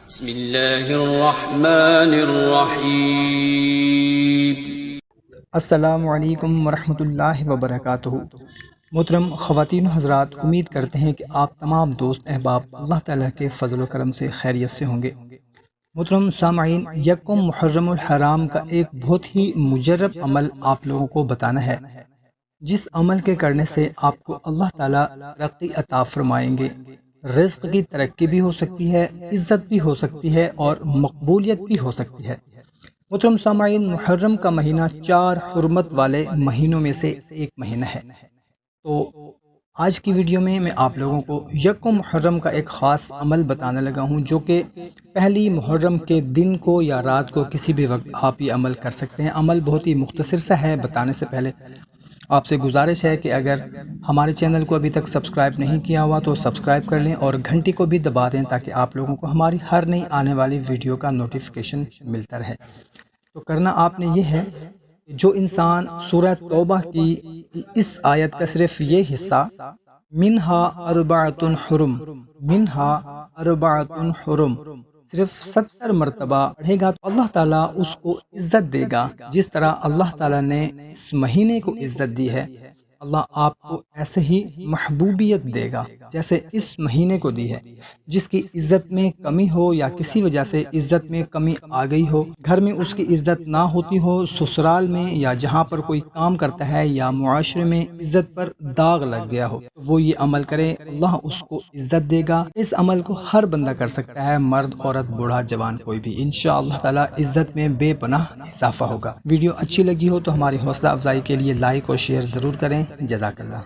بسم اللہ الرحمن الرحیم۔ السلام علیکم ورحمۃ اللہ وبرکاتہ۔ محترم خواتین و حضرات، امید کرتے ہیں کہ آپ تمام دوست احباب اللہ تعالیٰ کے فضل و کرم سے خیریت سے ہوں گے۔ محترم سامعین، یکم محرم الحرام کا ایک بہت ہی مجرب عمل آپ لوگوں کو بتانا ہے، جس عمل کے کرنے سے آپ کو اللہ تعالیٰ ترقی عطا فرمائیں گے، رزق کی ترقی بھی ہو سکتی ہے، عزت بھی ہو سکتی ہے اور مقبولیت بھی ہو سکتی ہے۔ محترم سامعین، محرم کا مہینہ 4 حرمت والے مہینوں میں سے ایک مہینہ ہے۔ تو آج کی ویڈیو میں آپ لوگوں کو یکم محرم کا ایک خاص عمل بتانے لگا ہوں، جو کہ پہلی محرم کے دن کو یا رات کو کسی بھی وقت آپ یہ عمل کر سکتے ہیں۔ عمل بہت ہی مختصر سا ہے، بتانے سے پہلے آپ سے گزارش ہے کہ اگر ہمارے چینل کو ابھی تک سبسکرائب نہیں کیا ہوا تو سبسکرائب کر لیں اور گھنٹی کو بھی دبا دیں تاکہ آپ لوگوں کو ہماری ہر نئی آنے والی ویڈیو کا نوٹیفیکیشن ملتا رہے۔ تو کرنا آپ نے یہ ہے، جو انسان سورہ توبہ کی اس آیت کا صرف یہ حصہ منہا اربعۃ حرم، منہا اربعۃ حرم صرف 70 مرتبہ پڑھے گا تو اللہ تعالیٰ اس کو عزت دے گا، جس طرح اللہ تعالیٰ نے اس مہینے کو عزت دی ہے۔ اللہ آپ کو ایسے ہی محبوبیت دے گا جیسے اس مہینے کو دی ہے۔ جس کی عزت میں کمی ہو یا کسی وجہ سے عزت میں کمی آ گئی ہو، گھر میں اس کی عزت نہ ہوتی ہو، سسرال میں یا جہاں پر کوئی کام کرتا ہے یا معاشرے میں عزت پر داغ لگ گیا ہو، وہ یہ عمل کرے، اللہ اس کو عزت دے گا۔ اس عمل کو ہر بندہ کر سکتا ہے، مرد، عورت، بوڑھا، جوان، کوئی بھی۔ انشاءاللہ تعالی عزت میں بے پناہ اضافہ ہوگا۔ ویڈیو اچھی لگی ہو تو ہماری حوصلہ افزائی کے لیے لائک اور شیئر ضرور کریں۔ جزاک اللہ۔